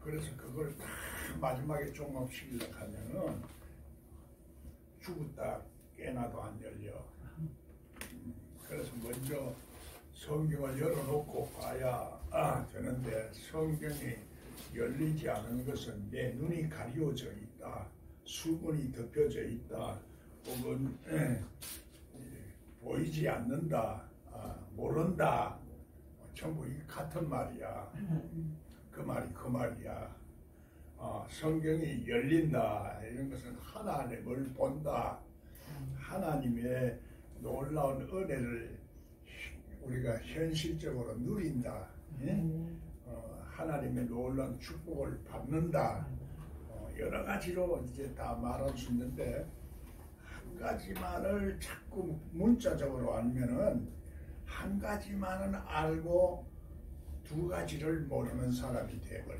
그래서 그걸 다 마지막에 종합시키려고 하면은 죽었다 깨나도 안 열려. 그래서 먼저 성경을 열어놓고 봐야 되는데 성경이 열리지 않은 것은 내 눈이 가려져 있다, 수분이 덮여져 있다, 혹은 보이지 않는다, 모른다, 전부 이 같은 말이야. 그 말이 그 말이야. 성경이 열린다 이런 것은 하나님을 본다, 하나님의 놀라운 은혜를 우리가 현실적으로 누린다, 하나님의 놀라운 축복을 받는다. 여러 가지로 이제 다 말할 수 있는데 한 가지만을 자꾸 문자적으로 알면은 한 가지만은 알고 두 가지를 모르는 사람이 돼버려.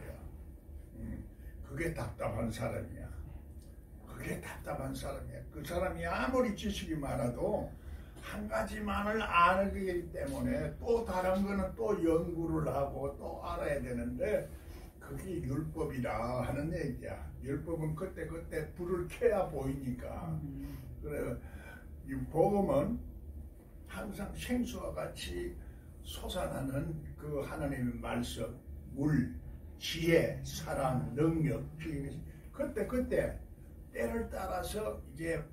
그게 답답한 사람이야. 그게 답답한 사람이야. 그 사람이 아무리 지식이 많아도 한 가지만을 알기 때문에 또 다른 거는 또 연구를 하고 또 알아야 되는데 그게 율법이라 하는 얘기야. 율법은 그때 불을 켜야 보이니까. 그래 이 복음은 항상 생수와 같이 솟아나는 그 하나님의 말씀, 물, 지혜, 사랑, 능력, 그때 때를 따라서 이제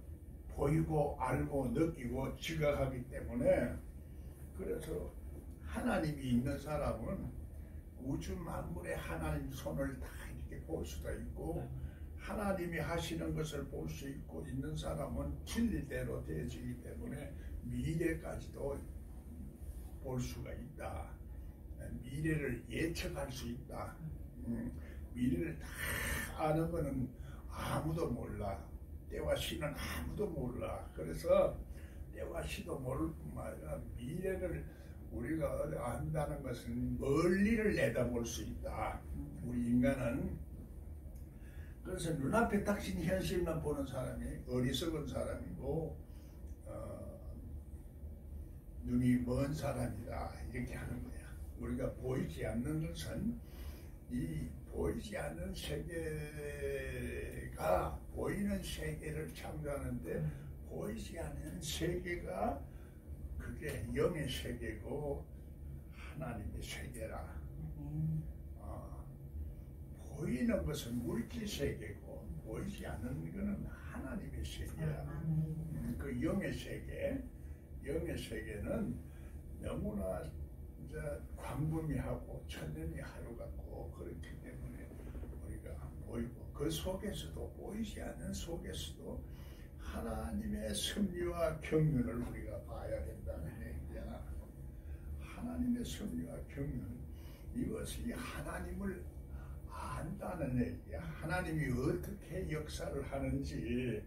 보이고 알고 느끼고 지각하기 때문에, 그래서 하나님이 있는 사람은 우주 만물의 하나님 손을 다 이렇게 볼 수가 있고 하나님이 하시는 것을 볼 수 있고 있는 사람은 진리대로 되어지기 때문에 미래까지도 볼 수가 있다. 미래를 예측할 수 있다. 미래를 다 아는 것은 아무도 몰라. 때와 시는 아무도 몰라. 그래서 때와 시도 모를 뿐만 아니라 미래를 우리가 안다는 것은 멀리를 내다볼 수 있다. 우리 인간은 그래서 눈앞에 닥친 현실만 보는 사람이 어리석은 사람이고 눈이 먼 사람이다 이렇게 하는 거야. 우리가 보이지 않는 것은 이 보이지 않는 세계가 보이는 세계를 창조하는데 보이지 않는 세계가 그게 영의 세계고 하나님의 세계라. 보이는 것은 물질 세계고 보이지 않는 것은 하나님의 세계야. 그 영의 세계, 영의 세계는 너무나 이제 광범위하고 천년이 하루 같고 그렇기 때문에 우리가 보이고 그 속에서도 보이지 않는 속에서도 하나님의 섭리와 경륜을 우리가 봐야 된다는 얘기야. 하나님의 섭리와 경륜, 이것이 하나님을 안다는 얘기야. 하나님이 어떻게 역사를 하는지,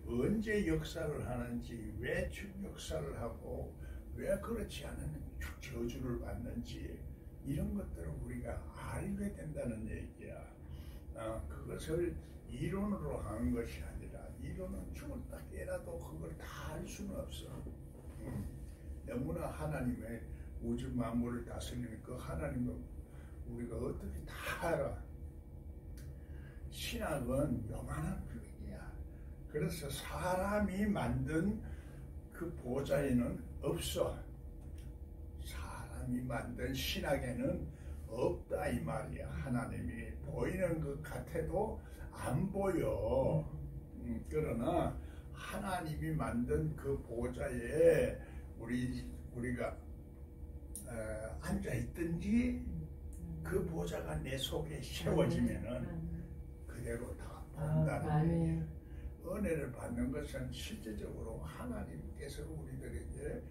언제 역사를 하는지, 왜 역사를 하고 왜 그렇지 않은 저주를 받는지 이런 것들을 우리가 알게 된다는 얘기야. 그것을 이론으로 하는 것이 아니라 이론은 죽었다 깨라도 그걸 다 알 수는 없어. 너무나 하나님의 우주 만물을 다스리는 그 하나님을 우리가 어떻게 다 알아. 신학은 요만한 부분이야. 그래서 사람이 만든 그 보좌에는 없어. 사람이 만든 신학에는 없다 이 말이야. 하나님이 보이는 것 같아도 안 보여. 그러나 하나님이 만든 그 보좌에 우리가 앉아 있든지 그 보좌가 내 속에 세워지면은 그대로 다 본다는 얘기야. 은혜를 받는 것은 실제적으로 하나님께서 우리들에게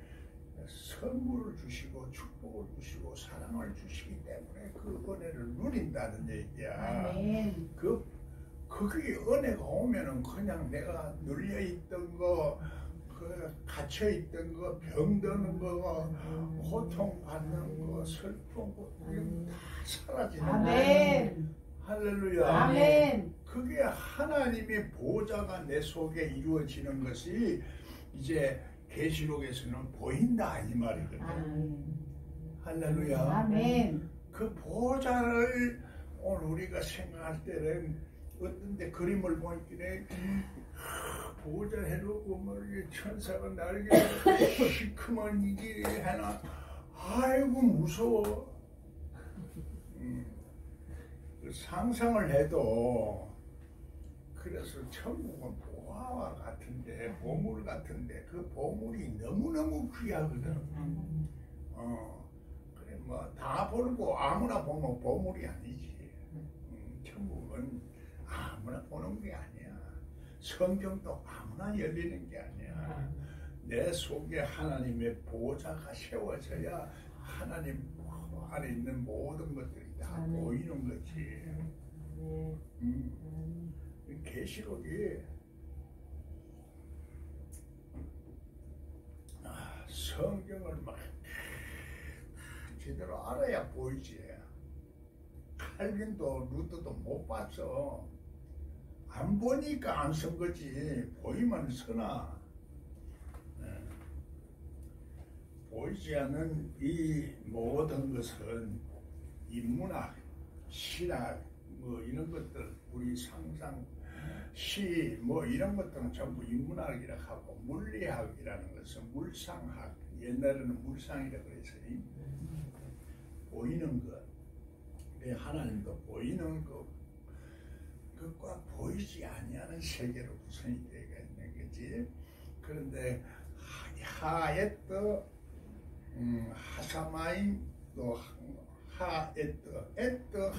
선물을 주시고 축복을 주시고 사랑을 주시기 때문에 그 은혜를 누린다는 얘기야. 그게 은혜가 오면은 그냥 내가 눌려있던 거, 갇혀있던 거, 병드는 거, 고통받는 거, 슬픈 거, 이건 다 사라지는 거야. 아멘. 할렐루야. 아멘. 그게 하나님의 보좌가 내 속에 이루어지는 것이 이제 계시록에서는 보인다 이 말이거든. 할렐루야. 아멘. 그 보좌를 오늘 우리가 생각할 때는 어떤데 그림을 보니까 보호자 해놓고 뭐 천사가 날개 시커먼 이게 하나 아이고 무서워. 상상을 해도 그래서 천국은 보화와 같은데 보물 같은데 그 보물이 너무너무 귀하거든. 그래 뭐 다 보고 아무나 보면 보물이 아니지. 천국은 아무나 보는 게 아니야. 성경도 아무나 열리는 게 아니야. 내 속에 하나님의 보좌가 세워져야 하나님 안에 있는 모든 것들이 다 보이는 거지. 계시록이 성경을 막 제대로 알아야 보이지. 칼빈도 루터도 못 봤어. 안 보니까 안 쓴 거지. 보이면 쓰나. 보이지 않는 이 모든 것은 인문학, 신학, 뭐 이런 것들, 우리 상상, 시, 뭐 이런 것들은 전부 인문학이라고 하고, 물리학이라는 것은 물상학, 옛날에는 물상이라고 해서 보이는 것, 하나님도 보이는 것, 그것과 보이지 아니하는 세계로 구성이 되어 있는 거지. 그런데 하에트 하사마인 또 하에트 에트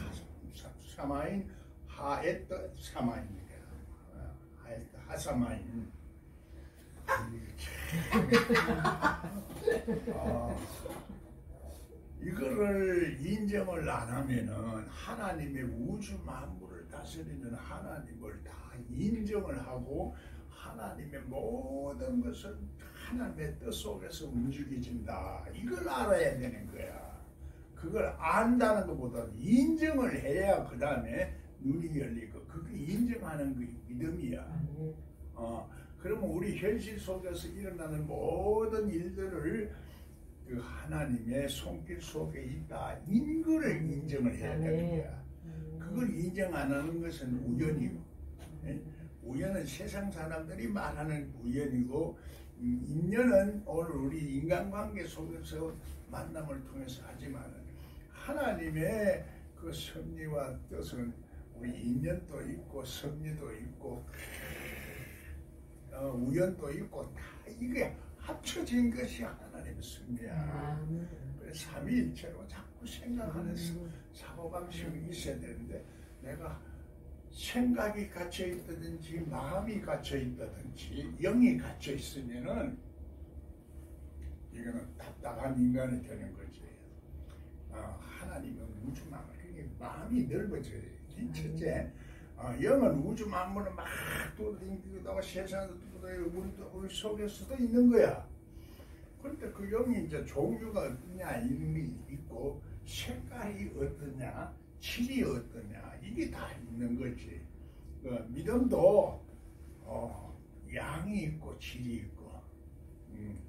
하사마인 하에트 사마인이다. 하에트 하사마인. 이거를 인정을 안 하면은 하나님의 우주 만물을 다스리는 하나님을 다 인정을 하고 하나님의 모든 것은 하나님의 뜻 속에서 움직여진다. 이걸 알아야 되는 거야. 그걸 안다는 것보다는 인정을 해야 그 다음에 눈이 열리고 그게 인정하는 게 믿음이야. 그러면 우리 현실 속에서 일어나는 모든 일들을 그 하나님의 손길 속에 있다. 이거를 인정을 해야 되는 거야. 그걸 인정 안 하는 것은 우연이고, 우연은 세상 사람들이 말하는 우연이고, 인연은 오늘 우리 인간관계 속에서 만남을 통해서 하지만 하나님의 그 섭리와 뜻은 우리 인연도 있고 섭리도 있고 우연도 있고 다 이게 합쳐진 것이 하나님의 섭리야. 그래서 삼위일체로 자꾸 생각하는 사고방식이 있어야 되는데 내가 생각이 갇혀 있다든지 마음이 갇혀 있다든지 영이 갇혀 있으면은 이거는 답답한 인간이 되는 거지. 하나님은 우주 만물, 마음이 넓어져야지. 첫째, 영은 우주 만물을 막 돌아다니고 세상에도 돌아다니고 우리 속에서도 있는 거야. 그런데 그 영이 이제 종류가 어떠냐 이런 게 있고 색깔이 어떠냐 질이 어떠냐 이게 다 있는 거지. 믿음도 양이 있고 질이 있고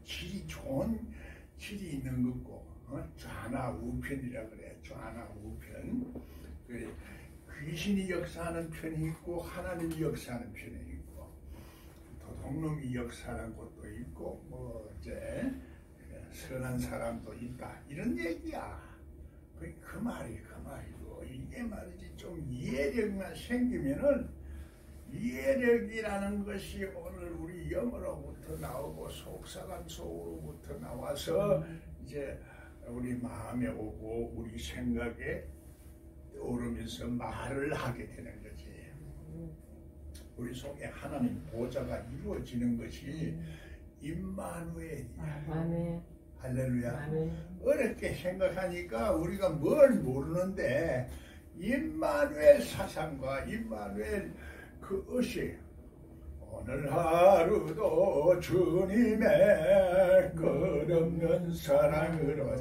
질이 좋은 질이 있는 거고 좌나우편이라 그래. 좌나우편. 귀신이 역사하는 편이 있고 하나님이 역사하는 편이 있고 도둑놈이 역사하는 것도 있고 뭐 이제 선한 사람도 있다 이런 얘기야. 그 말이고 이게 말이지. 좀 이해력만 생기면은 이해력이라는 것이 오늘 우리 영으로부터 나오고 속사람 속으로부터 나와서 이제 우리 마음에 오고 우리 생각에 오르면서 말을 하게 되는 거지. 우리 속에 하나님 보좌가 이루어지는 것이 임마누엘이야. 할렐루야. 어렵게 생각하니까 우리가 뭘 모르는데 임마누엘 사상과 임마누엘 그 의식 오늘 하루도 주님의 끝없는 사랑으로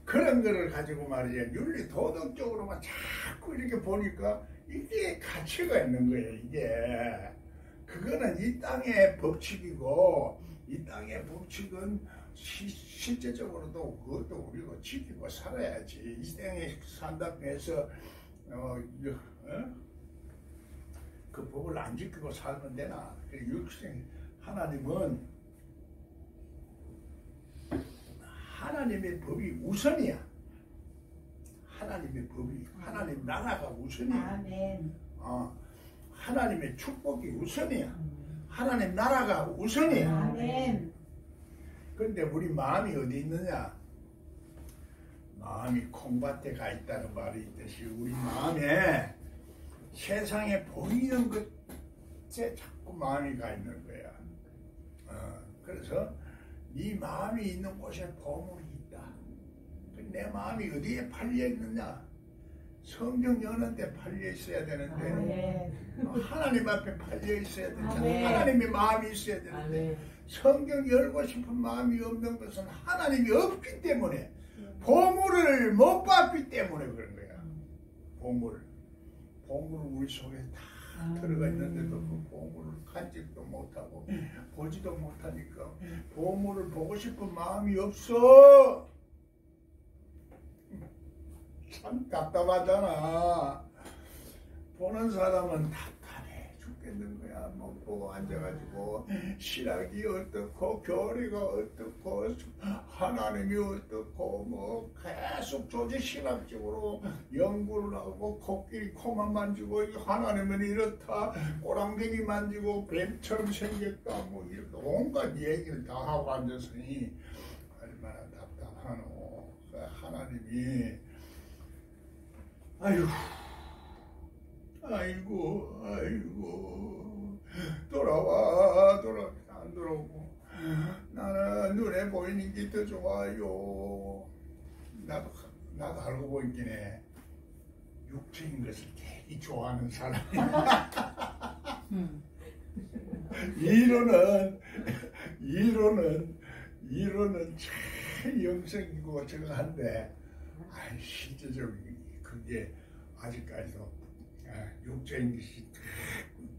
그런 거를 가지고 말이야 윤리 도덕적으로만 자꾸 이렇게 보니까 이게 가치가 있는 거예요. 이게 그거는 이 땅의 법칙이고 이 땅의 법칙은 실제적으로도 그것도 우리가 지키고 살아야지. 이 땅에 산다고 해서 그 법을 안 지키고 살면 되나? 육생 하나님은 하나님의 법이 우선이야. 하나님의 법이 하나님 나라가 우선이야. 아멘. 하나님의 축복이 우선이야. 하나님 나라가 우선이야. 아멘. 그런데 우리 마음이 어디 있느냐? 마음이 콩밭에 가 있다는 말이 있듯이 우리 마음에 세상에 보이는 것에 자꾸 마음이 가 있는 거야. 그래서 네 마음이 있는 곳에 보물이 있다. 내 마음이 어디에 팔려 있느냐? 성경 여는데 팔려 있어야 되는데 하나님 앞에 팔려 있어야 되는데 하나님의 마음이 있어야 되는데 성경 열고 싶은 마음이 없는 것은 하나님이 없기 때문에 보물을 못 받기 때문에 그런 거야. 보물을 우리 속에 다 들어가 있는데도 그 보물을 간직도 못하고 보지도 못하니까 보물을 보고 싶은 마음이 없어. 참 답답하잖아. 보는 사람은 답답해 죽겠는 거야. 못 보고 앉아가지고 신학이 어떻고 교리가 어떻고 하나님이 어떻고 뭐 계속 조직신학적으로 연구를 하고 코끼리 코만 만지고 하나님은 이렇다 꼬랑대기 만지고 뱀처럼 생겼다 뭐 이렇게 온갖 얘기를 다 하고 앉았으니 얼마나 답답하노. 하나님이 아이고 돌아와 안 돌아오고 나는 눈에 보이는 게 더 좋아요. 나도 알고 보이긴 해. 육체인 것을 되게 좋아하는 사람이야. 이론은 참 영성이고 저거 한데 실제적인 그게 아직까지도 육체인 것이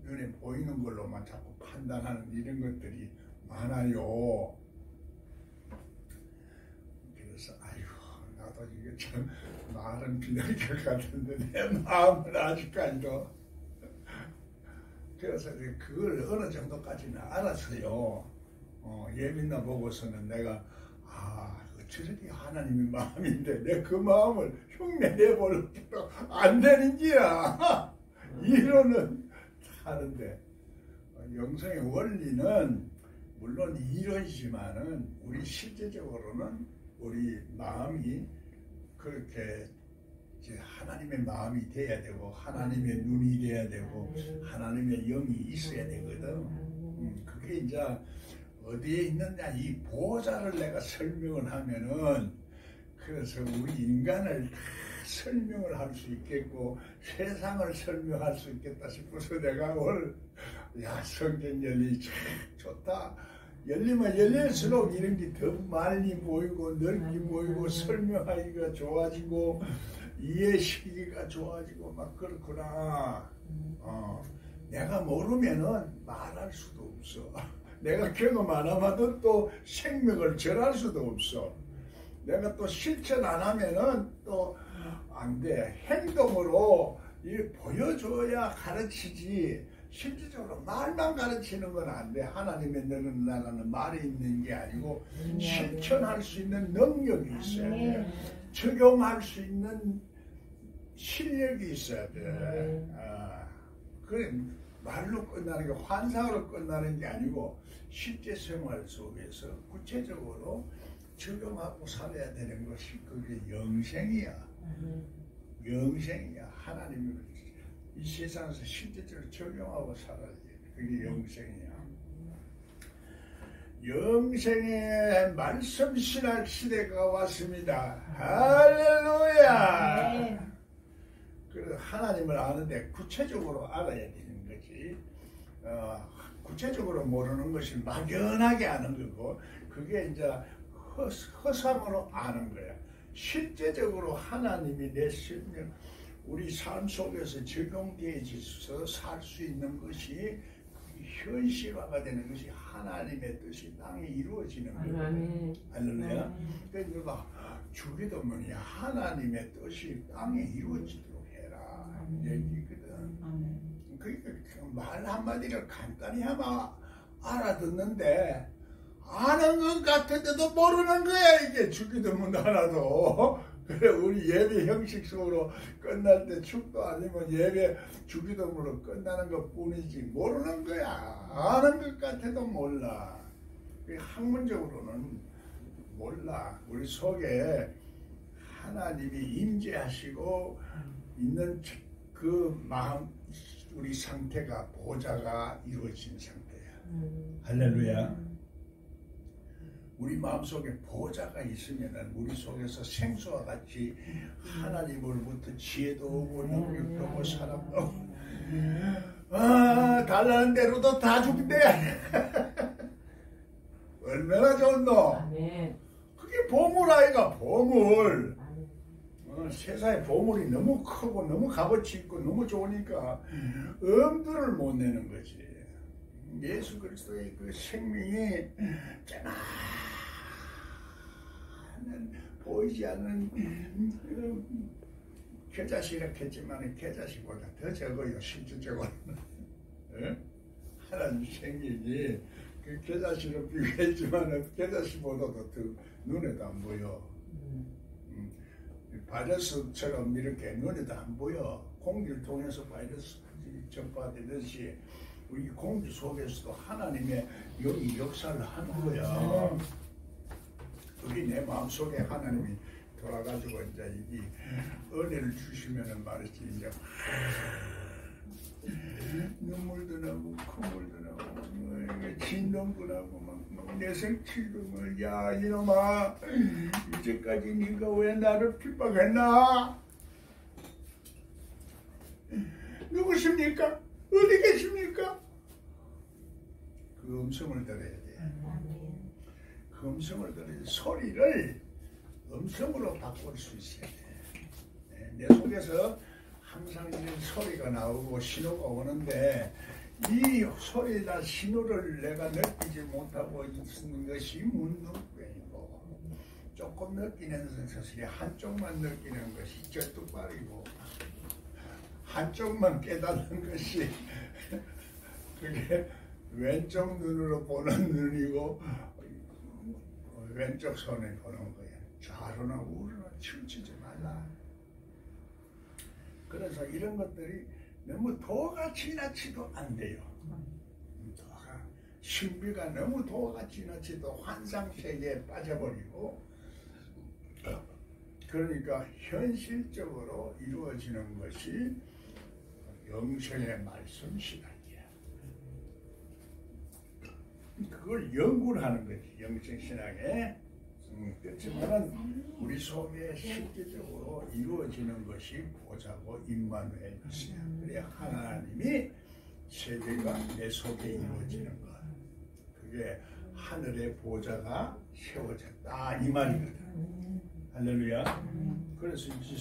눈에 보이는 걸로만 자꾸 판단하는 이런 것들이 많아요. 그래서 나도 이게 참 말은 비날 것 같은데 내 마음은 아직까지도 그래서 그걸 어느 정도까지는 알았어요. 예민나 보고서는 내가 저렇게 하나님의 마음인데 내 그 마음을 흉내내볼 것도 안 되는 기야. 이론은 하는데 영성의 원리는 물론 이론이지만은 우리 실제적으로는 우리 마음이 그렇게 이제 하나님의 마음이 돼야 되고 하나님의 눈이 돼야 되고 하나님의 영이 있어야 되거든. 그게 이제 어디에 있느냐 이 보호자를 내가 설명을 하면은 그래서 우리 인간을 다 설명을 할 수 있겠고 세상을 설명할 수 있겠다 싶어서 내가 오늘 성경 열리 참 좋다. 열리면 열릴수록 이런 게 더 많이 보이고 넓게 보이고 설명하기가 좋아지고 이해시키기가 좋아지고 막 그렇구나. 내가 모르면은 말할 수도 없어. 내가 경험 안 하면 또 생명을 절할 수도 없어. 내가 또 실천 안 하면은 또 안 돼. 행동으로 보여줘야 가르치지. 실질적으로 말만 가르치는 건 안 돼. 하나님의 너는 나라는 말이 있는 게 아니고 실천할 수 있는 능력이 있어야 돼. 적용할 수 있는 실력이 있어야 돼. 그래 말로 끝나는 게 환상으로 끝나는 게 아니고 실제 생활 속에서 구체적으로 적용하고 살아야 되는 것이 그게 영생이야. 영생이야. 하나님이 이 세상에서 실제적으로 적용하고 살아야 돼. 그게 영생이야. 영생의 말씀 신학 시대가 왔습니다. 할렐루야. 그래서 하나님을 아는데 구체적으로 알아야 되는 거지. 구체적으로 모르는 것이 막연하게 아는 거고 그게 이제 허상으로 아는 거야. 실제적으로 하나님이 내 생명 우리 삶 속에서 적용되어서 살 수 있는 것이 현실화가 되는 것이 하나님의 뜻이 땅에 이루어지는 거예요. 할렐루야. 그러니까 주기도문이 하나님의 뜻이 땅에 이루어지도록 해라 얘기거든. 그러니까 말 한마디를 간단히 하면 알아듣는데 아는 것 같은데도 모르는 거야 이게 주기도문 하나도. 그래 우리 예배 형식 속으로 끝날 때 축도 아니면 예배 주기도문으로 끝나는 것 뿐이지 모르는 거야. 아는 것 같아도 몰라. 학문적으로는 몰라. 우리 속에 하나님이 임재하시고 있는 그 마음 우리 상태가 보좌가 이루어진 상태야. 할렐루야. 우리 마음속에 보좌가 있으면 우리 속에서 생수와 같이 하나님으로부터 지혜도 오고 능력도 오고 사랑도 오고 달라는 대로도 다 준대. 얼마나 좋노. 그게 보물 아이가 보물. 세상에 보물이 너무 크고 너무 값어치 있고 너무 좋으니까 엄두를 못 내는 거지. 예수 그리스도의 그 생명이 보이지 않는 겨자씨라 했지만 겨자씨보다 더 적어요. 실질적으로 하나님 생명이 그 겨자씨로 비교했지만 겨자씨보다도 더 눈에도 안 보여. 바이러스처럼 이렇게 눈에도 안 보여. 공기를 통해서 바이러스 전파되듯이 우리 공기 속에서도 하나님의 영이 역사를 하는 거야. 그게 내 마음속에 하나님이 돌아가지고 이제 이 은혜를 주시면은 말이지 이제 눈물도 나고 콧물도 나고 진동도 나고 막 내생치고 야 이놈아 이제까지 네가 왜 나를 핍박했나? 누구십니까? 어디 계십니까? 그 음성을 들어야 돼. 그 음성을 들어야 돼. 소리를 음성으로 바꿀 수 있어야 돼. 내 속에서 항상 이런 소리가 나오고 신호가 오는데 이 소리나 신호를 내가 느끼지 못하고 있는 것이 문둥병이고 조금 느끼는 것이 한쪽만 느끼는 것이 쩔뚝발이고 한쪽만 깨닫는 것이 그게 왼쪽 눈으로 보는 눈이고 왼쪽 손에 보는 거야. 좌로나 우로나 치우치지 말라. 그래서 이런 것들이 너무 도가 지나치도 안 돼요. 도가 신비가 너무 도가 지나치도 환상세계에 빠져버리고 그러니까 현실적으로 이루어지는 것이 영성의 말씀 신학이야. 그걸 연구를 하는 거지 영성 신학에. 그렇지만 우리 속에 실질적으로 이루어지는 것이 보좌고 임마누엘이야. 그래 하나님이 세계가 내 속에 이루어지는 것. 그게 하늘의 보좌가 세워졌다 이 말이거든. 할렐루야. 그래서 이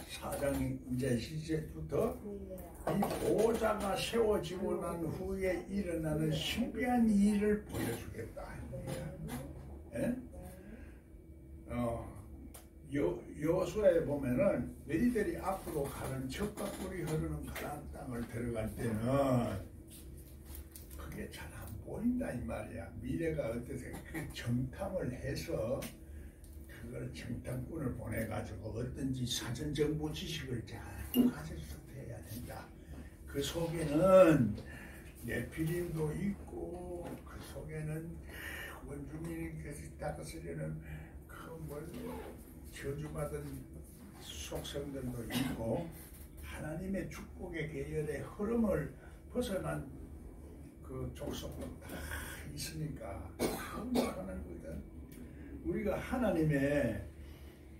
사장이 이제부터 이 보좌가 세워지고 난 후에 일어나는 신비한 일을 보여주겠다. 여호수아에 보면은 너희들이 앞으로 가는 젖과 꿀이 흐르는 가나안 땅을 들어갈 때는 그게 잘 안 보인다 이 말이야. 미래가 어때서 그 정탐을 해서 그걸 정탐꾼을 보내가지고 어떤지 사전 정보 지식을 잘 가져야 된다. 그 속에는 네피림도 있고 그 속에는 원주민이 다스리는 그 저주받은 속성들도 있고 하나님의 축복의 계열의 흐름을 벗어난 그 족속도 다 있으니까 하는 거거든. 우리가 하나님의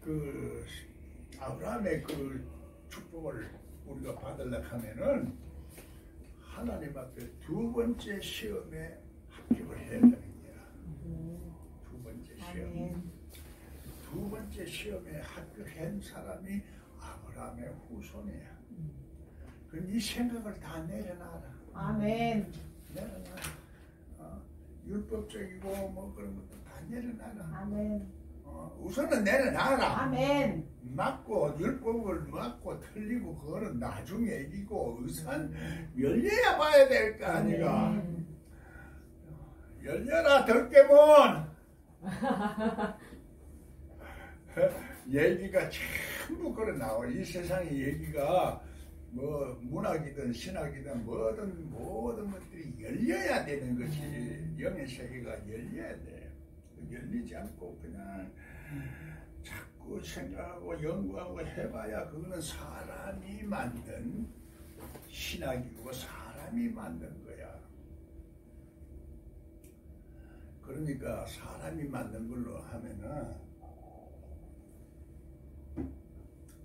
그 아브라함의 그 축복을 우리가 받으려고 하면은 하나님 앞에 두 번째 시험에 합격을 해야 되는 거야. 두 번째 시험. 두 번째 시험에 합격한 사람이 아브라함의 후손이야. 그럼 이 생각을 다 내려놔라. 아멘. 내려놔라. 율법적이고 뭐 그런 것도 다 내려놔라. 아멘. 우선은 내려놔라. 아멘. 맞고 율법을 맞고 틀리고 그거는 나중 얘기고 우선 열려야 봐야 될 거 아니가. 열려라 덜깨문. 얘기가 전부 그래 나와. 이 세상의 얘기가 뭐 문학이든 신학이든 모든 것들이 열려야 되는 것이 영의 세계가 열려야 돼. 열리지 않고 그냥 자꾸 생각하고 연구하고 해봐야 그거는 사람이 만든 신학이고 사람이 만든 거야. 그러니까 사람이 만든 걸로 하면은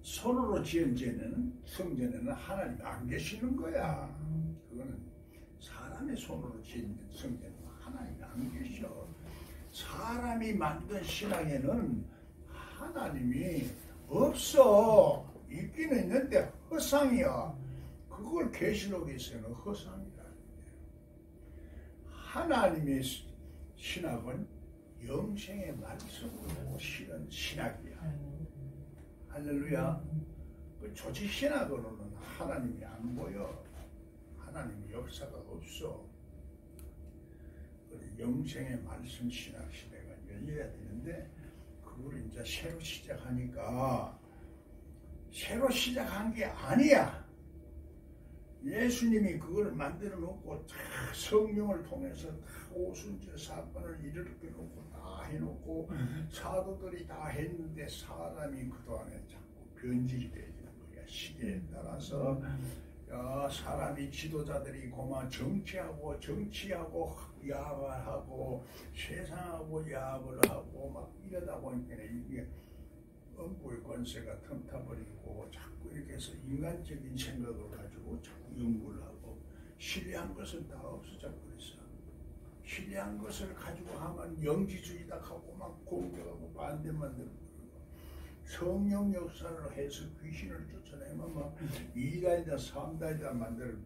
손으로 지은 죄는 성전에는 하나님이 안 계시는 거야. 그거는 사람의 손으로 지은 성전에는 하나님이 안 계셔. 사람이 만든 신앙에는 하나님이 없어. 있기는 있는데 허상이야. 그걸 계시록에서는 허상이다. 하나님의 신학은 영생의 말씀으로 실은 신학이야. 할렐루야. 그 조직 신학으로는 하나님이 안 보여. 하나님의 역사가 없어. 영생의 말씀 신학 시대가 열려야 되는데 그걸 이제 새로 시작하니까 새로 시작한 게 아니야. 예수님이 그걸 만들어 놓고 다 성령을 통해서 다 오순절 사건을 일으켜 놓고 다 해놓고 사도들이 다 했는데 사람이 그동안에 자꾸 변질이 되는 거야. 시대에 따라서 사람이 지도자들이 그만 정치하고 야합하고 세상하고 야합을 하고 막 이러다 보니까 이게 엄부의 권세가 틈타버리고 자꾸 이렇게 해서 인간적인 생각을 가지고 자꾸 연구를 하고 신뢰한 것은 다 없어져 버렸어. 신뢰한 것을 가지고 하면 영지주의다 하고 막 공격하고 반대만 들고 성령 역사를 해서 귀신을 쫓아내면 막 2단이다 3단이다 만들고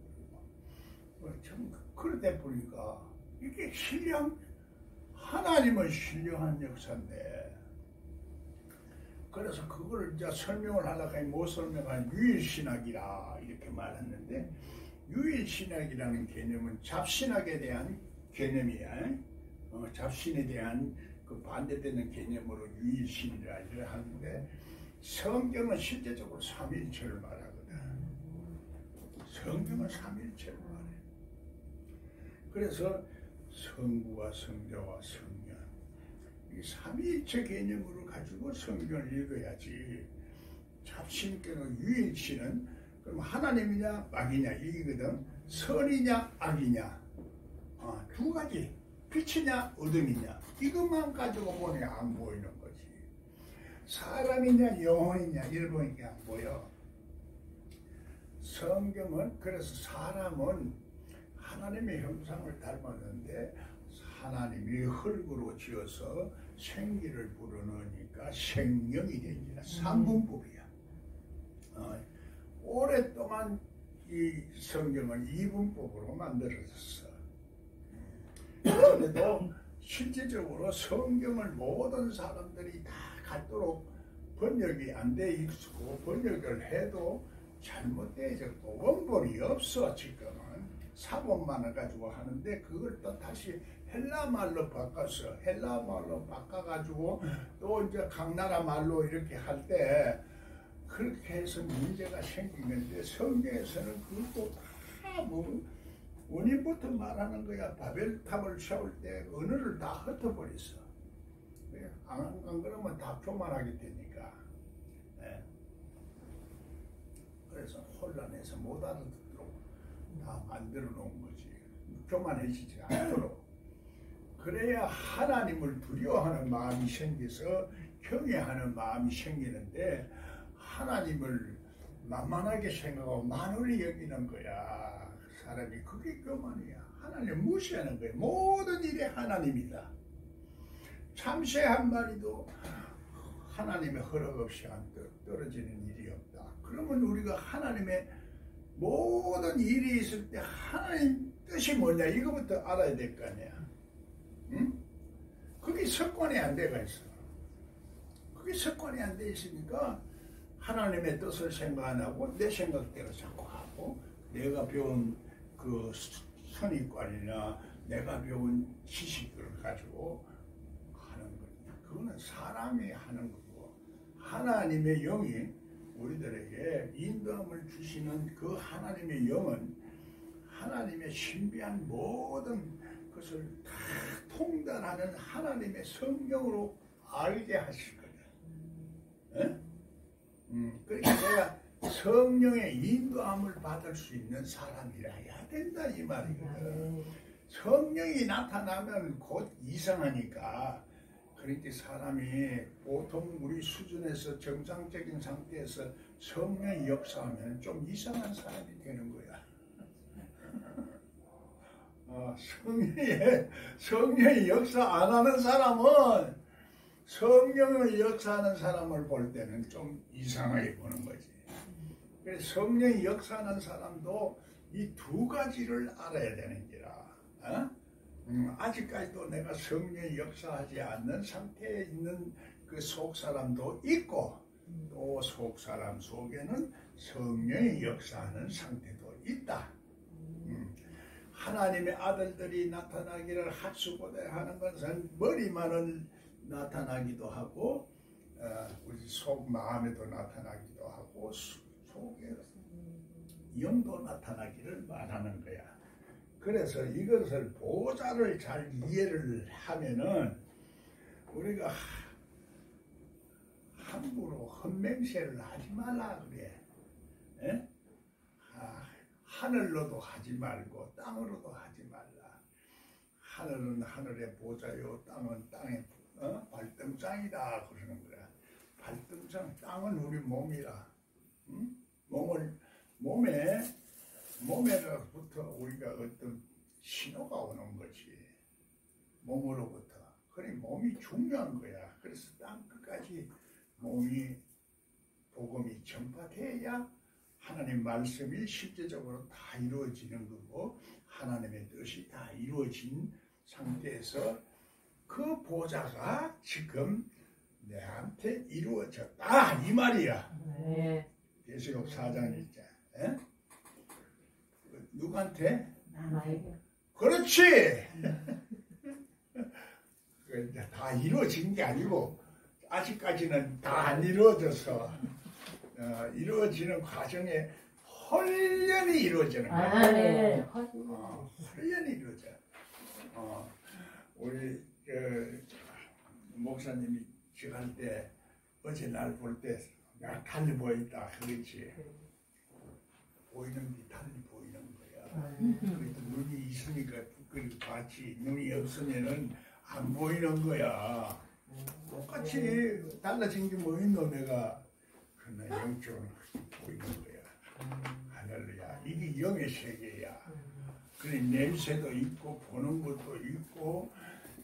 참 그러다 보니까 이게 신령 하나님은 신령한 역사인데 그래서 그걸 이제 설명을 하려고 하니 못 설명한 유일신학이라 이렇게 말했는데 유일신학이라는 개념은 잡신학에 대한 개념이야. 잡신에 대한 그 반대되는 개념으로 유일신이라 이렇게 하는데 성경은 실제적으로 삼위일체를 말하거든. 성경은 삼위일체를 말해. 그래서 성부와 성자와 성령 이 삼위일체 개념으로 가지고 성경을 읽어야지. 잡신께는 유일신은 그럼 하나님이냐 악이냐 이거든. 선이냐 악이냐 두 가지. 빛이냐 어둠이냐 이것만 가지고 보니 안 보이는 거지. 사람이냐 영혼이냐 이걸 보니까 안 보여. 성경은 그래서 사람은 하나님의 형상을 닮았는데 하나님이 흙으로 지어서 생기를 불어넣으니까 생명이 되니라. 삼분법이야. 오랫동안 이 성경은 이분법으로 만들어졌어. 그런데도 실질적으로 성경을 모든 사람들이 다 갖도록 번역이 안 돼 있고 번역을 해도 잘못되어졌고 원본이 없어. 지금은 사본만을 가지고 하는데 그걸 또 다시 헬라말로 바꿨어. 헬라말로 바꿔가지고 또 이제 각 나라 말로 이렇게 할 때 그렇게 해서 문제가 생기는데 성경에서는 그것도 다 뭐 원인부터 말하는 거야. 바벨탑을 세울 때 언어를 다 흩어버렸어. 안 그러면 다 교만하게 되니까. 네. 그래서 혼란해서 못 알아듣도록 다 만들어 놓은 거지. 교만해지지 않도록. 그래야 하나님을 두려워하는 마음이 생겨서 경외하는 마음이 생기는데 하나님을 만만하게 생각하고 만원히 여기는 거야. 사람이 그게 교만이야. 하나님 무시하는 거야. 모든 일이 하나님이다. 참새 한 마리도 하나님의 허락 없이 안 떨어지는 일이 없다. 그러면 우리가 하나님의 모든 일이 있을 때 하나님 뜻이 뭐냐 이거부터 알아야 될 거 아니야. 응? 그게 습관이 안 돼가 있어. 그게 습관이 안 돼 있으니까 하나님의 뜻을 생각 안 하고 내 생각대로 자꾸 하고 내가 배운 그 선입관이나 내가 배운 지식을 가지고 하는 거냐. 그거는 사람이 하는 거고 하나님의 영이 우리들에게 인도함을 주시는 그 하나님의 영은 하나님의 신비한 모든 것을 다 통달하는 하나님의 성령으로 알게 하실 거예요. 그러니까 내가 성령의 인도함을 받을 수 있는 사람이라야 된다 이 말이거든. 성령이 나타나면 곧 이상하니까. 그렇게 사람이 보통 우리 수준에서 정상적인 상태에서 성령이 역사하면 좀 이상한 사람이 되는 거야. 성령이 역사 안 하는 사람은 성령을 역사하는 사람을 볼 때는 좀 이상하게 보는 거지. 그래서 성령이 역사하는 사람도 이 두 가지를 알아야 되는 기라. 아직까지도 내가 성령이 역사하지 않는 상태에 있는 그 속사람도 있고 또 속사람 속에는 성령이 역사하는 상태도 있다. 하나님의 아들들이 나타나기를 학수고대하는 것은 머리만을 나타나기도 하고 우리 속 마음에도 나타나기도 하고 속에 영도 나타나기를 말하는 거야. 그래서 이것을 보좌를 잘 이해를 하면은 우리가 함부로 헛맹세를 하지 말라 그래. 에? 하늘로도 하지 말고 땅으로도 하지 말라. 하늘은 하늘의 보좌요 땅은 땅의 발등상이다 그러는 거야. 발등상 땅은 우리 몸이라. 응? 몸에로부터 우리가 어떤 신호가 오는 거지. 몸으로부터. 그래 몸이 중요한 거야. 그래서 땅 끝까지 몸이 복음이 전파돼야 하나님 말씀이 실제적으로 다 이루어지는 거고 하나님의 뜻이 다 이루어진 상태에서 그 보좌가 지금 내한테 이루어졌다 이 말이야. 네. 계시록 4장 1절. 누구한테? 나에게. 그렇지. 다 이루어진 게 아니고 아직까지는 다 안 이루어져서 이루어지는 과정에 훈련이 이루어지는 거야. 네. 훈련이 이루어져. 우리 목사님이 지갈 때 어제 날 볼 때 내가 달리 보인다 그렇지. 보이는 게 달리 보이는 거야. 그래도 눈이 있으니까 그걸 봤지. 눈이 없으면은 안 보이는 거야. 똑같이 달라진 게 뭐 있노 내가. 그러나 영적으로 보이는 거야. 할렐루야. 이게 영의 세계야. 그래 냄새도 있고 보는 것도 있고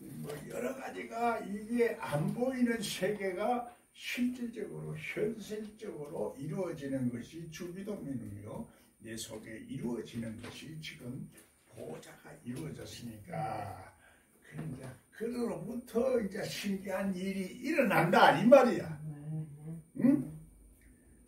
뭐 여러 가지가 이게 안 보이는 세계가 실질적으로 현실적으로 이루어지는 것이 주기도문이요. 내 속에 이루어지는 것이 지금 보좌가 이루어졌으니까 그러니까 그로부터 이제 신기한 일이 일어난다 이 말이야. 응?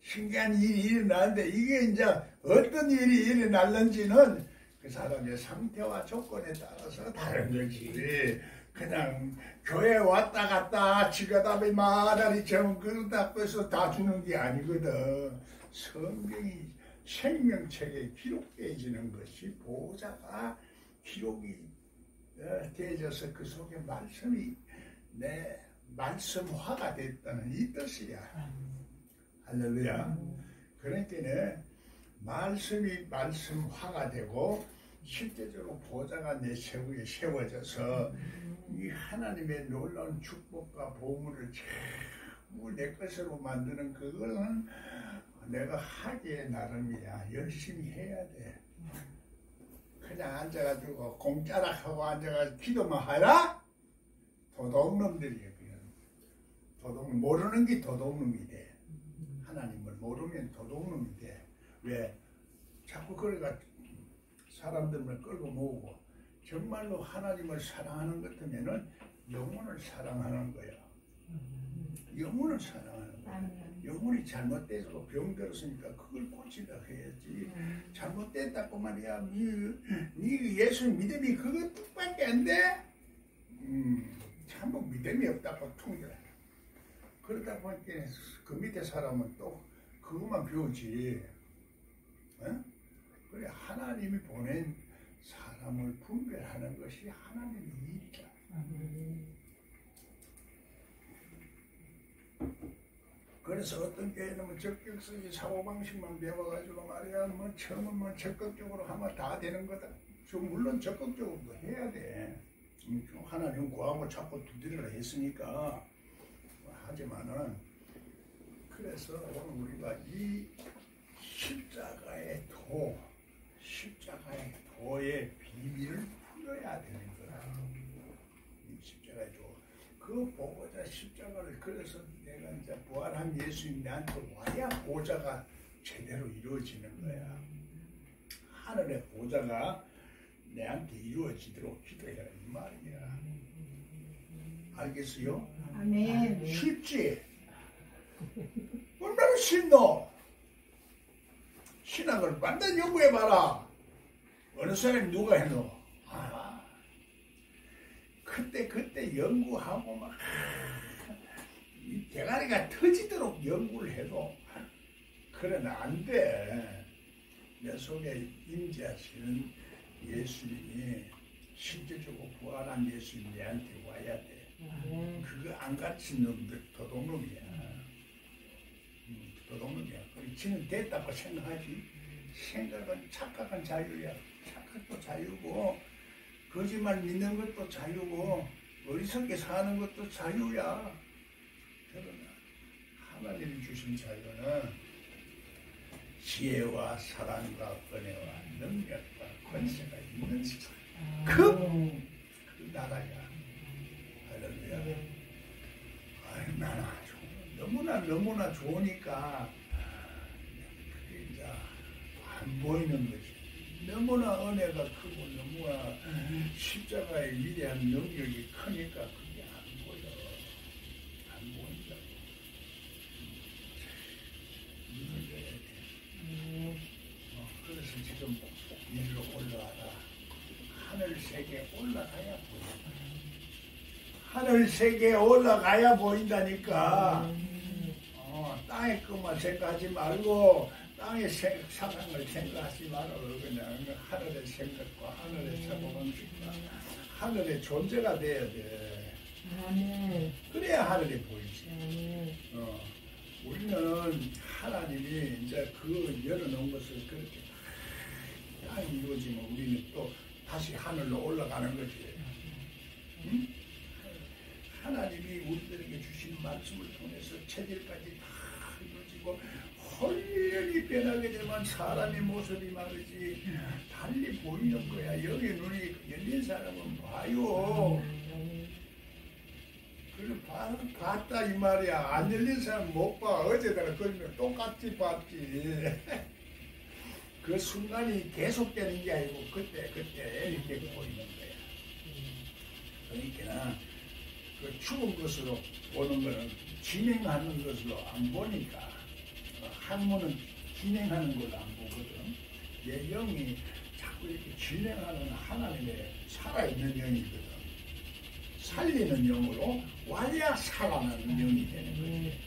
신기한 일이 일어나는데 이게 이제 어떤 일이 일어날는지는 그 사람의 상태와 조건에 따라서 다른 거지. 그냥 교회 왔다 갔다 지가답이 마다리 채운 그렇다고 해서 다 주는 게 아니거든. 성경이 생명책에 기록되어지는 것이 보호자가 기록이 되어져서 그 속에 말씀이 내 말씀화가 됐다는 이 뜻이야. 할렐루야. 그러니까 말씀이 말씀화가 되고 실제적으로 보좌가 내 세우에 세워져서 이 하나님의 놀라운 축복과 보물을 전부 내 것으로 만드는 그거는 내가 하기에 나름이야. 열심히 해야 돼. 그냥 앉아가지고 공짜락 하고 앉아가지고 기도만 하라? 도둑놈들이야. 도둑 모르는 게 도둑놈이 돼. 하나님을 모르면 도둑놈이 돼. 왜? 자꾸 그래가 사람들을 끌고 모으고 정말로 하나님을 사랑하는 것 같으면은 영혼을 사랑하는 거야. 영혼을 사랑하는 거야. 영혼이 잘못돼서 병들었으니까 그걸 고치려 해야지. 잘못됐다고 말이야. 네 예수 믿음이 그것밖에 안 돼? 참 믿음이 없다고 통들어. 그러다 보니까 그 밑에 사람은 또 그것만 배우지. 어? 그래 하나님이 보낸 사람을 분별하는 것이 하나님의 일이다. 그래서 어떤 교회는 뭐 적격성이 사고방식만 배워가지고 말이야 뭐 처음은 뭐 적극적으로 하면 다 되는 거다. 물론 적극적으로도 해야 돼. 하나님 구하고 자꾸 두드리라 했으니까. 하지만은 그래서 오늘 우리가 이 십자가의 도의 비밀을 풀어야 되는 거야. 이 십자가의 도. 그 보고자 십자가를 그래서 내가 이제 부활한 예수님 내한테 와야 보좌가 제대로 이루어지는 거야. 하늘의 보좌가 내한테 이루어지도록 기도해라 이 말이야. 알겠어요? 아멘. 쉽지? 얼마나 쉽노? 신학을 완전 연구해봐라. 어느 사람이 누가 해노? 그때 연구하고 막 이 대가리가 터지도록 연구를 해도 그러나 안 돼. 내 속에 임재하시는 예수님이 실제적으로 부활한 예수님이 내한테 와야 돼. 그거 안 가르친 놈들 도둑놈이야. 도둑놈이야. 지는 됐다고 생각하지. 생각은 착각은 자유야. 착각도 자유고 거짓말 믿는 것도 자유고 어리석게 사는 것도 자유야. 그러나 하나님이 주신 자유는 지혜와 사랑과 은혜와 능력과 권세가 있는 그 나라야. 할렐루야. 얼마나 너무나 좋으니까 그게 이제 안 보이는 거지. 너무나 은혜가 크고 너무나 십자가의 위대한 능력이 크니까 그게 안 보여. 안 보인다고. 눈을 열어야 돼. 그래서 지금 위로 올라와라. 하늘 세계에 올라가야 보인다. 하늘 세계에 올라가야 보인다니까. 땅의 것만 생각하지 말고 땅의 사랑을 생각하지 말고 그냥 하늘의 생각과 하늘의 사고방식과 하늘의 존재가 돼야 돼. 그래야 하늘이 보이지. 우리는 하나님이 이제 그 열어놓은 것을 그렇게 딱 이루어지면 우리는 또 다시 하늘로 올라가는 거지. 응? 하나님이 우리들에게 주신 말씀을 통해서 체질까지 다 이루어지고 홀연히 변하게 되면 사람의 모습이 말이지 달리 보이는 거야. 여기 눈이 열린 사람은 봐요. 그래 봤다 이 말이야. 안 열린 사람 못 봐. 어제다가 그러면 똑같이 봤지. 그 순간이 계속되는 게 아니고 그때 이렇게 보이는 거야. 그러니까 그 죽은 것으로 보는 거는 진행하는 것으로 안 보니까 학문은 진행하는 걸로 안 보거든. 내 영이 자꾸 이렇게 진행하는 하나님의 살아있는 영이거든. 살리는 영으로 와야 살아나는 영이 되는 거지.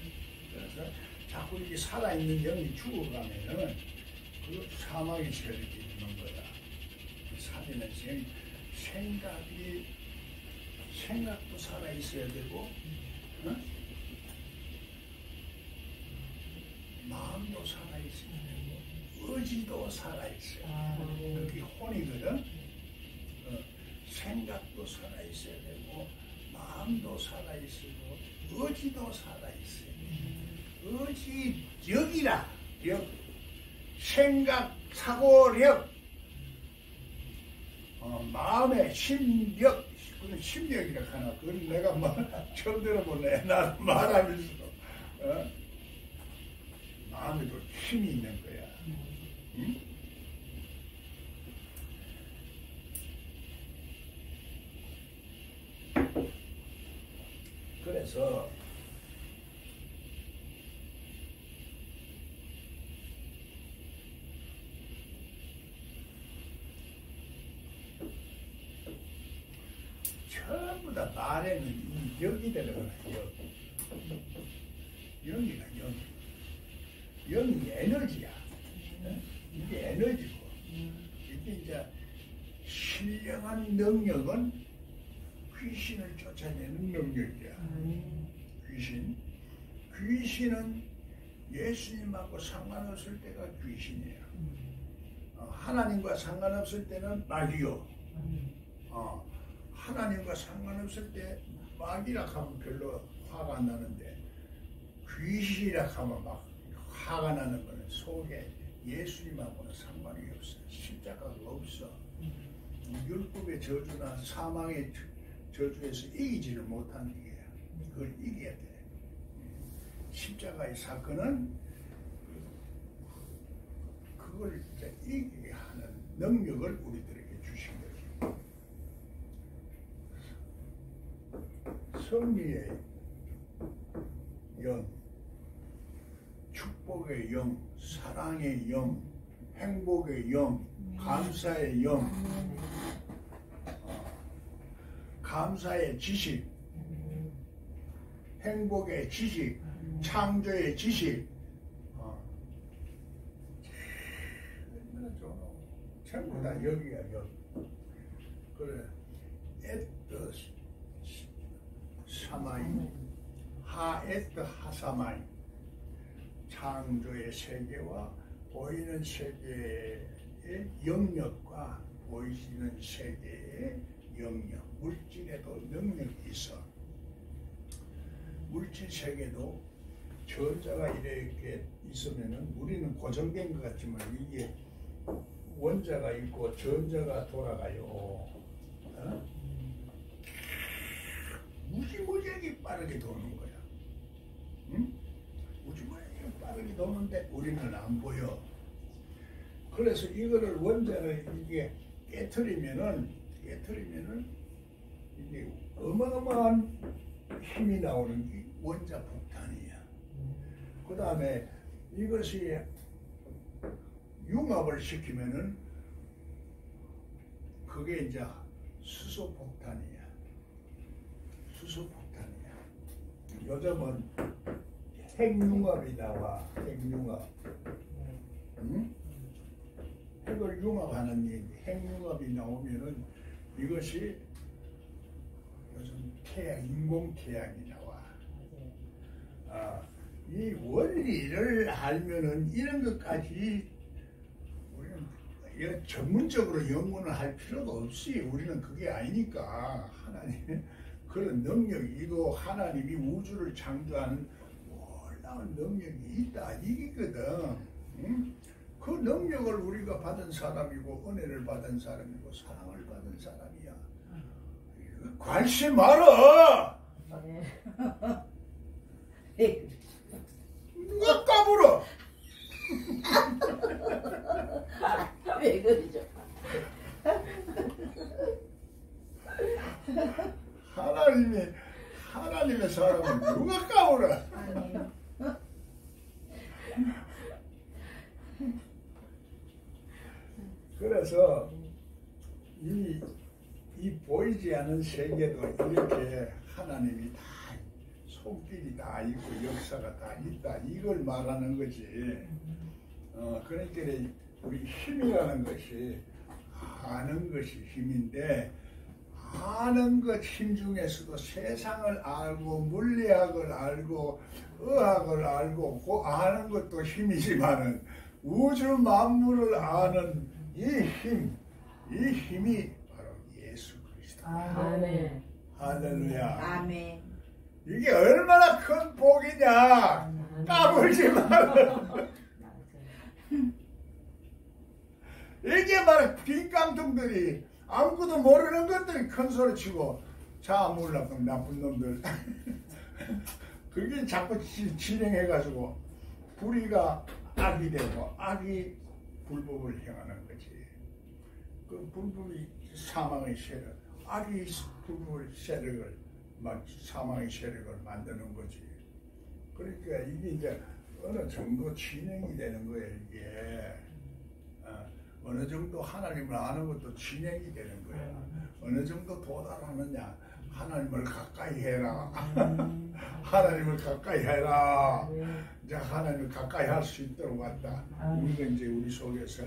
그래서 자꾸 이렇게 살아있는 영이 죽어가면은 그 사망의 세력이 있는 거야. 살리는 생각도 살아있어야 되고, 마음도 살아있어야 되고, 의지도 살아있어야 되고, 그게 혼이거든. 생각도 살아있어야 되고, 마음도 살아있고, 의지도 살아있어야 되고, 의지력이라, 력, 생각, 사고력, 마음의 심력, 그건 심력이라 하나. 그건 내가 처음 들어보네. 나는 말하면서. 마음에도 힘이 있는 거야. 응? 그래서 전부 다 말에는 이 영이 들어가요. 영이가 영. 영이 에너지야. 이게 에너지고 이게 이제 신령한 능력은 귀신을 쫓아내는 능력이야. 귀신은 예수님하고 상관없을 때가 귀신이야. 하나님과 상관없을 때는 마귀요. 하나님과 상관없을 때 마귀라 하면 별로 화가 안 나는데 귀신이라 하면 막 화가 나는 거는 속에 예수님하고는 상관이 없어. 십자가가 없어. 율법의 저주나 사망의 저주에서 이기지를 못하는 게 그걸 이겨야 돼. 십자가의 사건은 그걸 이제 이기게 하는 능력을 우리들에게 주신 거죠. 승리의 영, 축복의 영, 사랑의 영, 행복의 영, 감사의 영, 감사의 지식, 행복의 지식, 창조의 지식, 전부 다 여기야 여기. 그래, 에트 사마이, 하에트 하사마이, 창조의 세계와 보이는 세계의 영역과 보이시는 세계의 영역, 물질에도 능력이 있어. 물질 세계도 전자가 이렇게 있으면은 우리는 고정된 것 같지만 이게 원자가 있고 전자가 돌아가요. 무지무지하게 빠르게 도는 거야. 응? 무지무지하게 빠르게 도는데 우리는 안 보여. 그래서 이거를 원자를 이게 깨트리면은 이게 어마어마한 힘이 나오는 게 원자 폭탄이야. 그 다음에 이것이 융합을 시키면은 그게 이제 수소폭탄이야. 수소폭탄이야. 요즘은 핵융합이 나와. 핵융합. 응? 핵을 융합하는 일, 핵융합이 나오면은 이것이 요즘 태양, 인공태양이 나와. 이 원리를 알면은 이런 것까지 우리는 전문적으로 연구는 할 필요도 없이 우리는 그게 아니니까 하나님 그런 능력이 이거 하나님이 우주를 창조하는 놀라운 능력이 있다 이거거든. 응? 그 능력을 우리가 받은 사람이고 은혜를 받은 사람이고 사랑을 받은 사람이야. 관심 말어. 네. 누가 까불어? 왜 그러죠? 하나님의 사람은 누가 까불어? 그래서 이 보이지 않은 세계도 이렇게 하나님이 다 손길이 다 있고 역사가 다 있다 이걸 말하는 거지. 그러니까 우리 힘이라는 것이 아는 것이 힘인데 아는 것 힘 중에서도 세상을 알고 물리학을 알고 의학을 알고 그 아는 것도 힘이지만은 우주 만물을 아는 이 힘이 바로 예수 그리스도. 아멘. 할렐루야. 아멘. 이게 얼마나 큰 복이냐. 까불지 마라. 이게 바로 빈깡통들이 아무것도 모르는 것들이 큰 소리 치고 자 몰라 그럼 나쁜 놈들 그게 자꾸 진행해가지고 불의가 악이 되고 악이 불법을 행하는 거지. 그 불법이 사망의 세력, 악이 불법의 세력을 막 사망의 세력을 만드는 거지. 그러니까 이게 이제 어느 정도 진행이 되는 거예요. 이게 어느 정도 하나님을 아는 것도 진행이 되는 거야. 어느 정도 도달하느냐. 하나님을 가까이 해라. 하나님을 가까이 해라. 이제 하나님을 가까이 할 수 있도록 왔다. 우리가 이제 우리 속에서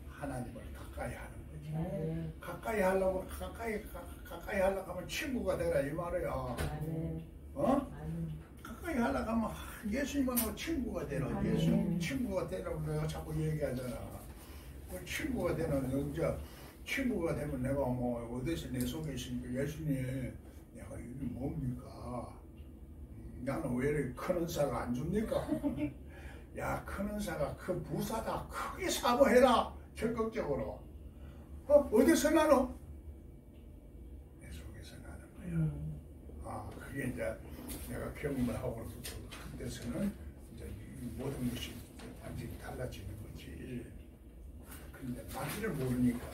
하나님을 가까이 하는 거지. 가까이 하려고 가까이 하려고 하면 친구가 되라 이 말이야. 어? 가까이 하려고 하면 예수님하고 친구가 되라. 예수님 친구가 되라고 내가 자꾸 얘기하잖아. 그 친구가 되는 이제 친구가 되면 내가 뭐 어디서 내 속에 있으니까 예수님 내가 이게 뭡니까? 나는 왜 이렇게 큰 은사를 안 줍니까? 야, 큰 은사가 큰 부사다. 크게 사모해라. 적극적으로. 어디서 나노? 내 속에서 나는 거야. 그게 이제 내가 경험을 하고로부터 그때서는 이제 모든 것이 완전히 달라지는 거지. 근데 마귀를 모르니까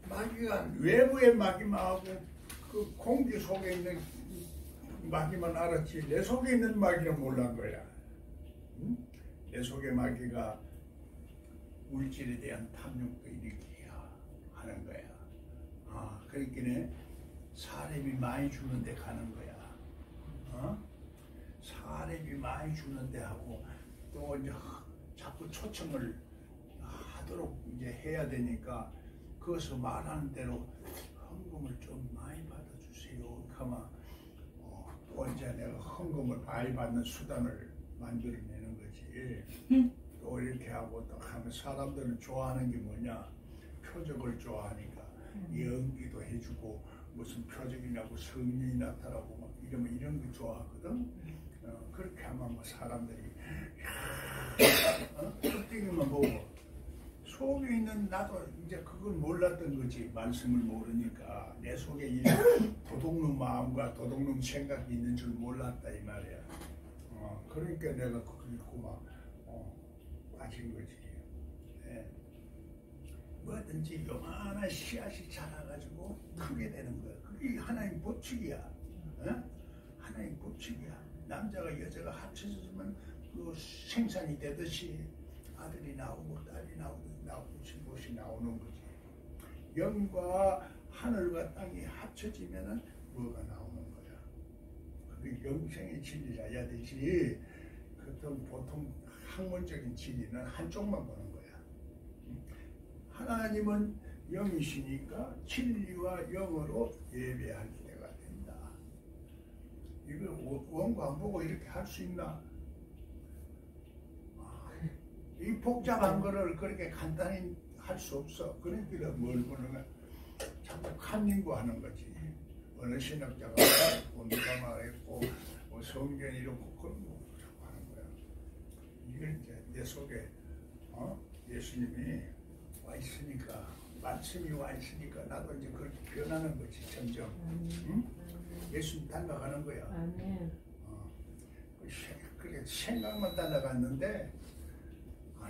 마귀가 외부의 마귀만 하고 그 공기 속에 있는 마귀만 알았지 내 속에 있는 마귀는 몰란 거야. 응? 내 속의 마귀가 물질에 대한 탐욕도 일으키게 하는 거야. 그러니까 사람이 많이 주는 데 가는 거야. 사람이 많이 주는 데 하고 또 이제 자꾸 초청을 하도록 이제 해야 되니까 그것을 말하는 대로 헌금을 좀 많이 받아주세요. 그러면 또 이제 내가 헌금을 많이 받는 수단을 만들어내는 거지. 또 이렇게 하고 또 하면 사람들은 좋아하는 게 뭐냐? 표적을 좋아하니까 연기도 해주고 무슨 표적이냐고 성령이 나타나고 막 이러면 이런 거 좋아하거든. 그렇게 하면 뭐 사람들이 껍데기만 보고 속에 있는 나도 이제 그걸 몰랐던 거지. 말씀을 모르니까 내 속에 이 도둑놈 마음과 도둑놈 생각이 있는 줄 몰랐다 이 말이야. 그러니까 내가 그걸 읽고 막 빠진 거지. 네. 뭐든지 요만한 씨앗이 자라가지고 크게 되는 거야. 그게 하나님 법칙이야. 하나님 법칙이야. 남자가 여자가 합쳐지면 그 생산이 되듯이 아들이 나오고 딸이 나오듯이 것이 나오는 거지. 영과 하늘과 땅이 합쳐지면은 뭐가 나오는 거야. 그게 영생의 진리라야 되지. 보통 학문적인 진리는 한쪽만 보는 거야. 하나님은 영이시니까 진리와 영으로 예배할 때가 된다. 이걸 원고 안 보고 이렇게 할 수 있나? 이 복잡한 거를 그렇게 간단히 할 수 없어. 그러니까 뭘 보는 거야? 자꾸 칸닝구하는 거지. 어느 신학자가 누가 말했고 성경이 이렇고 그런 거 자꾸 하는 거야. 이걸 이제 내 속에 예수님이 와 있으니까 말씀이 와 있으니까 나도 이제 그렇게 변하는 거지 점점. 응? 예수님 닮아가는 거야. 그래 생각만 닮아갔는데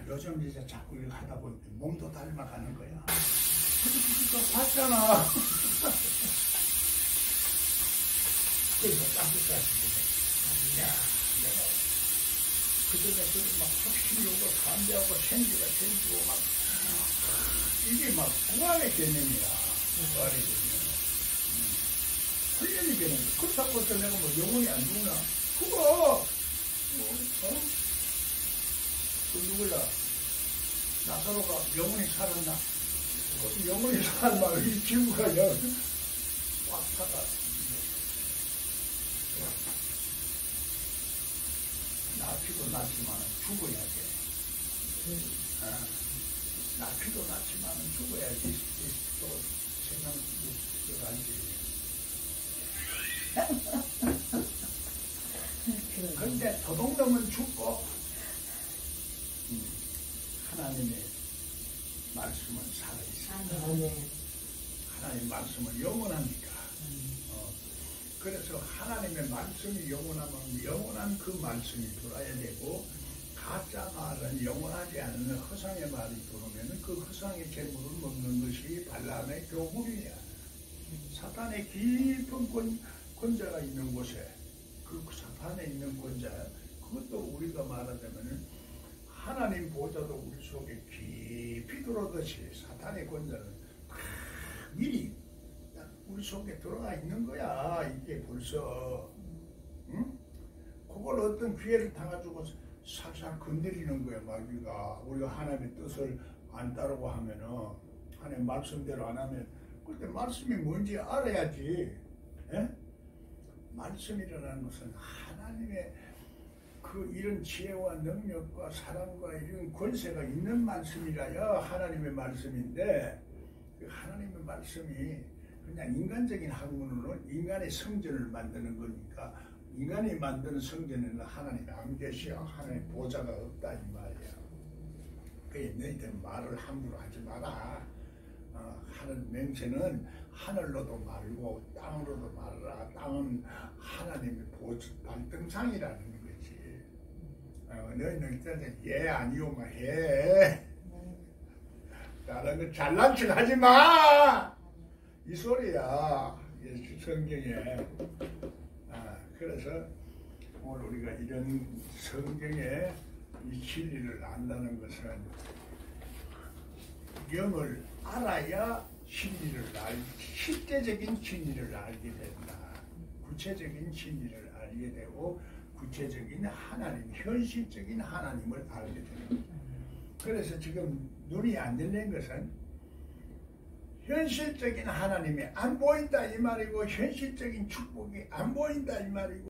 요즘 이제 자꾸 이렇게 하다 보니까 몸도 닮아가는 거야. 너 봤잖아. 그래서 깜짝이야. 야, 내가 그전에 막 확신이 오고 담대하고 생기가 생기고 막 이게 막 부활의 개념이야. 부활의 개념. 훈련이 되는 거야. 그렇다고 해서 내가 뭐 영혼이 안 죽나? 그거 그 누구야? 나사로가 영혼이 살았나? 영혼이 살면 이 지구가 꽉 차가. 낳기도 낳지만 죽어야 돼. 낳기도 낳지만 죽어야지. 또 세상 들어가지. 그런데 도둑놈은 죽고 하나님의 말씀은 살아있어요. 하나님의 말씀은 영원하니까. 그래서 하나님의 말씀이 영원하면 영원한 그 말씀이 돌아야 되고 가짜 말은 영원하지 않는 허상의 말이 들어오면 그 허상의 재물을 먹는 것이 발람의 교훈이야. 사탄의 깊은 권자가 있는 곳에 그 사탄에 있는 권자, 그것도 우리가 말하자면 하나님 보좌도 우리 속에 깊이 들어오듯이 사탄의 권자는 다 미리 우리 속에 들어가 있는 거야. 이게 벌써. 응? 그걸 어떤 기회를 당해주고 살살 건드리는 거야. 마귀가 우리가 하나님의 뜻을 안 따르고 하면은, 하나님 말씀대로 안 하면, 그때 말씀이 뭔지 알아야지. 예? 말씀이라는 것은 하나님의 그 이런 지혜와 능력과 사랑과 이런 권세가 있는 말씀이라야 하나님의 말씀인데, 그 하나님의 말씀이 그냥 인간적인 학문으로 인간의 성전을 만드는 거니까, 인간이 만드는 성전에는 하나님이 안 계셔. 하나님의 보좌가 없다 이 말이야. 그게 너희들 말을 함부로 하지 마라. 하는 맹세는 하늘로도 말고 땅으로도 말라. 땅은 하나님의 발등상이라는 거지. 너희는 일단 예 아니오만 해. 다른 거 잘난 척 하지 마. 이 소리야. 성경에. 그래서 오늘 우리가 이런 성경의 이 진리를 안다는 것은 영을 알아야 진리를 실제적인 진리를 알게 된다. 구체적인 진리를 알게 되고 구체적인 하나님, 현실적인 하나님을 알게 되는 거다. 그래서 지금 눈이 안 열린 것은 현실적인 하나님이 안 보인다 이 말이고, 현실적인 축복이 안 보인다 이 말이고,